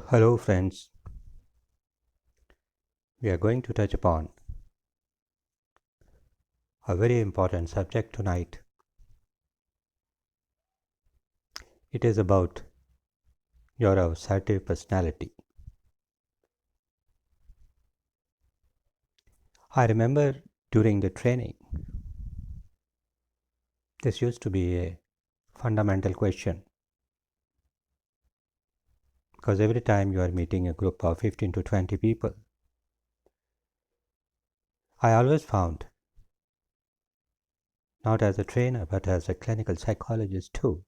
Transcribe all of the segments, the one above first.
Hello, friends. We are going to touch upon a very important subject tonight. It is about your assertive personality. I remember during the training, this used to be a fundamental question because every time you are meeting a group of 15 to 20 people, I always found, not as a trainer but as a clinical psychologist too,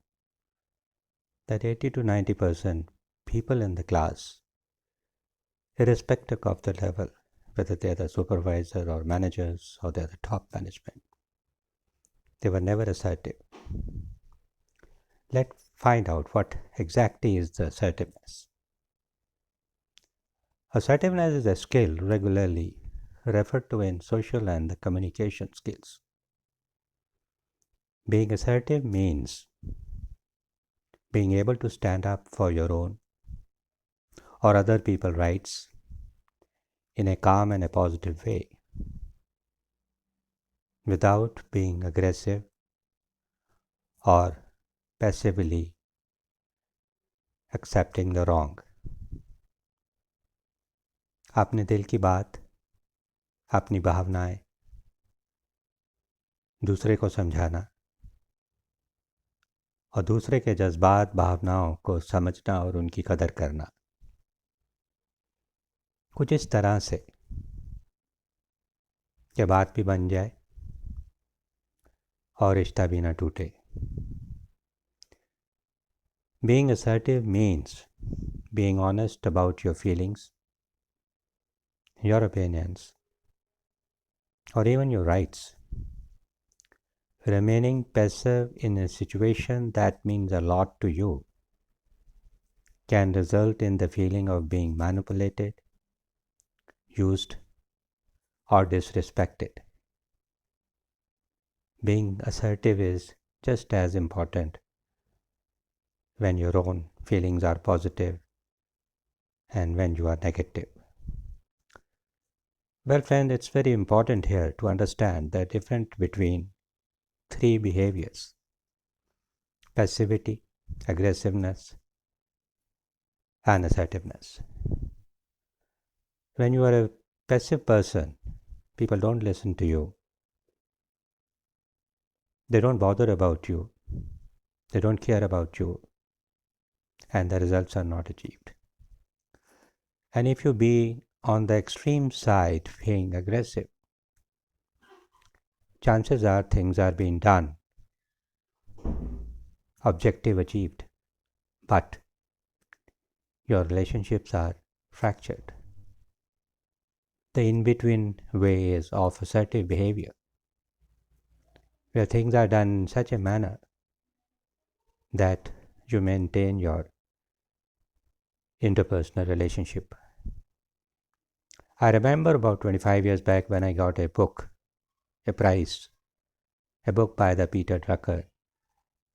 that 80 to 90% people in the class, irrespective of the level, whether they are the supervisor or managers or they are the top management, they were never assertive. Let's find out what exactly is the assertiveness. Assertiveness is a skill regularly referred to in social and the communication skills. Being assertive means being able to stand up for your own or other people's rights in a calm and a positive way without being aggressive or passively accepting the wrong. अपने दिल की बात, अपनी भावनाएं दूसरे को समझाना और दूसरे के जज्बात भावनाओं को समझना और उनकी कदर करना, कुछ इस तरह से कि बात भी बन जाए और रिश्ता भी ना टूटे. Being assertive means being honest about your feelings, your opinions, or even your rights. Remaining passive in a situation that means a lot to you can result in the feeling of being manipulated, used, or disrespected. Being assertive is just as important when your own feelings are positive and when you are negative. Well, friend, it's very important here to understand the difference between three behaviors: passivity, aggressiveness, and assertiveness. When you are a passive person, people don't listen to you. They don't bother about you. They don't care about you. And the results are not achieved. And if you be on the extreme side, being aggressive, chances are things are being done, objective achieved, but your relationships are fractured. The in-between way is of assertive behavior, where things are done in such a manner that you maintain your interpersonal relationship. I remember about 25 years back when I got a book, a prize, a book by the Peter Drucker,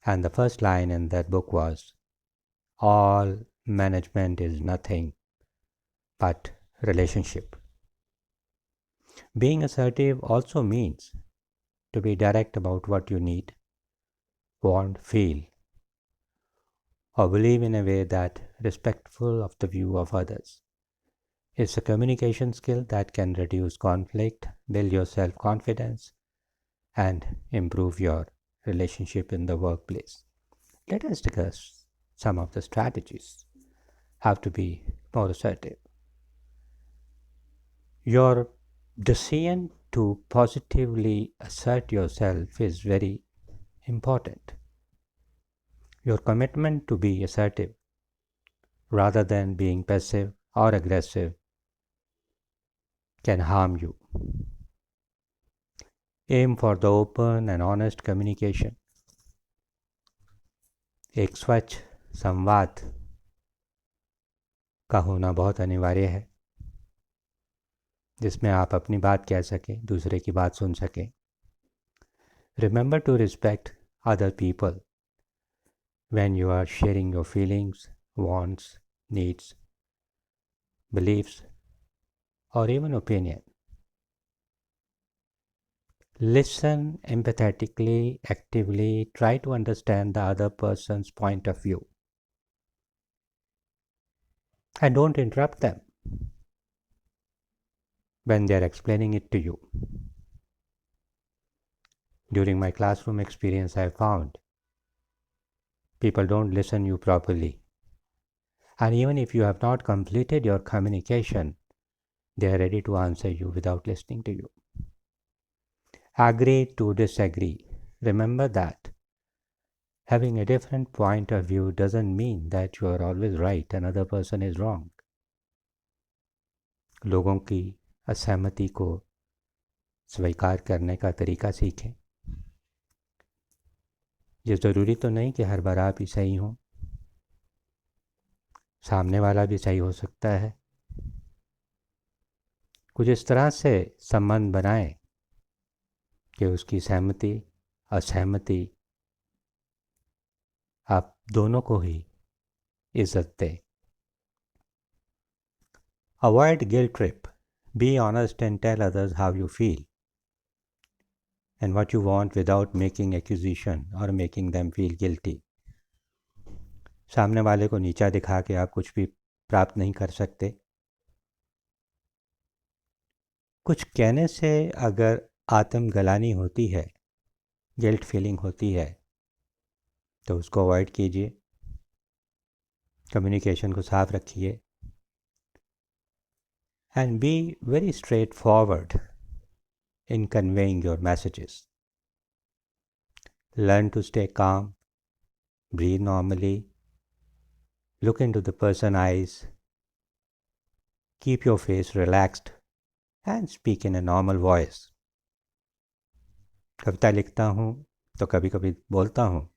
and the first line in that book was, "All management is nothing but relationship." Being assertive also means to be direct about what you need, want, feel, or believe in a way that respectful of the view of others. It's a communication skill that can reduce conflict, build your self-confidence, and improve your relationship in the workplace. Let us discuss some of the strategies how to be more assertive. Your decision to positively assert yourself is very important. Your commitment to be assertive rather than being passive or aggressive can harm you. Aim for the open and honest communication. एक स्वच्छ संवाद का होना बहुत अनिवार्य है, जिसमें आप अपनी बात कह सकें, दूसरे की बात सुन सकें. Remember to respect other people when you are sharing your feelings, wants, needs, beliefs, or even opinion. Listen empathetically, actively, try to understand the other person's point of view. And don't interrupt them when they are explaining it to you. During my classroom experience, I found people don't listen you properly. And even if you have not completed your communication, they are ready to answer you without listening to you. Agree to disagree. Remember that having a different point of view doesn't mean that you are always right and another person is wrong. लोगों की असहमति को स्वीकार करने का तरीका सीखें। ये ज़रूरी तो नहीं कि हर बार आप ही सही हों, सामने वाला भी सही हो सकता है। कुछ इस तरह से संबंध बनाएं कि उसकी सहमति असहमति आप दोनों को ही इज्जत दें। Avoid guilt trip. Be honest and tell others how you feel and what you want without making accusation or making them feel guilty. सामने वाले को नीचा दिखा के आप कुछ भी प्राप्त नहीं कर सकते। कुछ कहने से अगर आत्मग्लानि होती है, गिल्ट फीलिंग होती है, तो उसको अवॉइड कीजिए। कम्युनिकेशन को साफ रखिए and be very straightforward in conveying your messages. Learn to stay calm, breathe normally, look into the person's eyes, keep your face relaxed and speak in a normal voice. कविता लिखता हूँ तो कभी कभी बोलता हूँ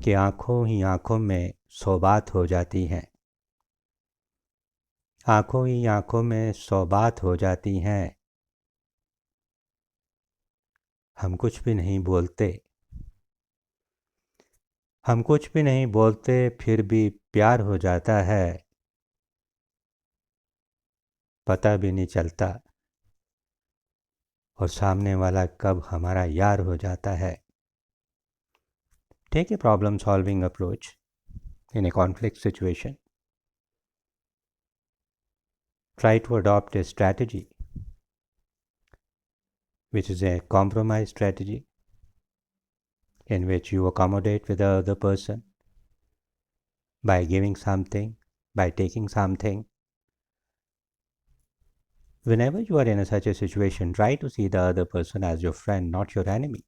कि आँखों ही आँखों में सौ बात हो जाती हैं, आँखों ही आँखों में सौ बात हो जाती हैं, हम कुछ भी नहीं बोलते, हम कुछ भी नहीं बोलते फिर भी प्यार हो जाता है, पता भी नहीं चलता और सामने वाला कब हमारा यार हो जाता है। Take a problem solving approach in a conflict situation. Try to adopt a strategy which is a compromise strategy in which you accommodate with the other person by giving something, by taking something. Whenever you are in such a situation, try to see the other person as your friend, not your enemy.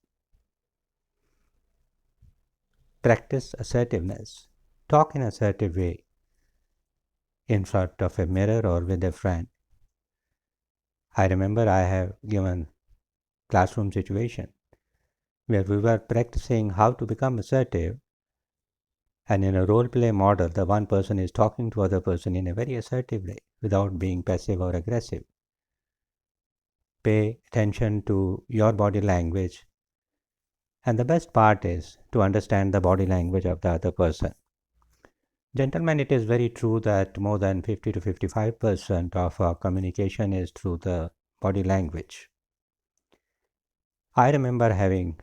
Practice assertiveness. Talk in an assertive way in front of a mirror or with a friend. I remember I have given classroom situation where we were practicing how to become assertive, and in a role play model the one person is talking to other person in a very assertive way without being passive or aggressive. Pay attention to your body language, and the best part is to understand the body language of the other person. Gentlemen, it is very true that more than 50 to 55% of our communication is through the body language. I remember having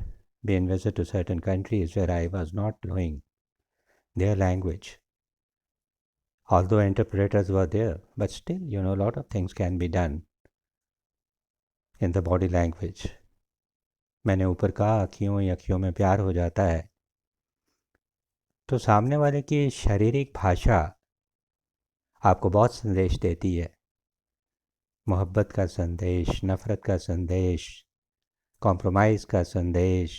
been visit to certain countries where I was not knowing their language. Although interpreters were there, but still, a lot of things can be done in the body language. मैंने ऊपर कहा अखियों ही अखियों में प्यार हो जाता है, तो सामने वाले की शारीरिक भाषा आपको बहुत संदेश देती है। मोहब्बत का संदेश, नफ़रत का संदेश, कॉम्प्रोमाइज़ का संदेश,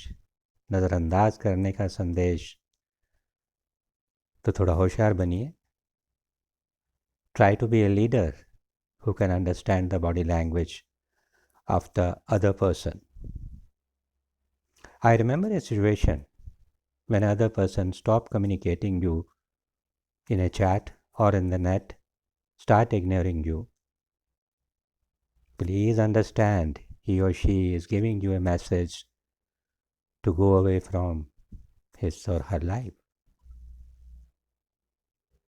नज़रअंदाज करने का संदेश। तो थोड़ा होशियार बनिए। Try to be a leader who can understand the body language of the other person. I remember a situation when another person stopped communicating you in a chat or in the net, start ignoring you. Please understand, he or she is giving you a message to go away from his or her life.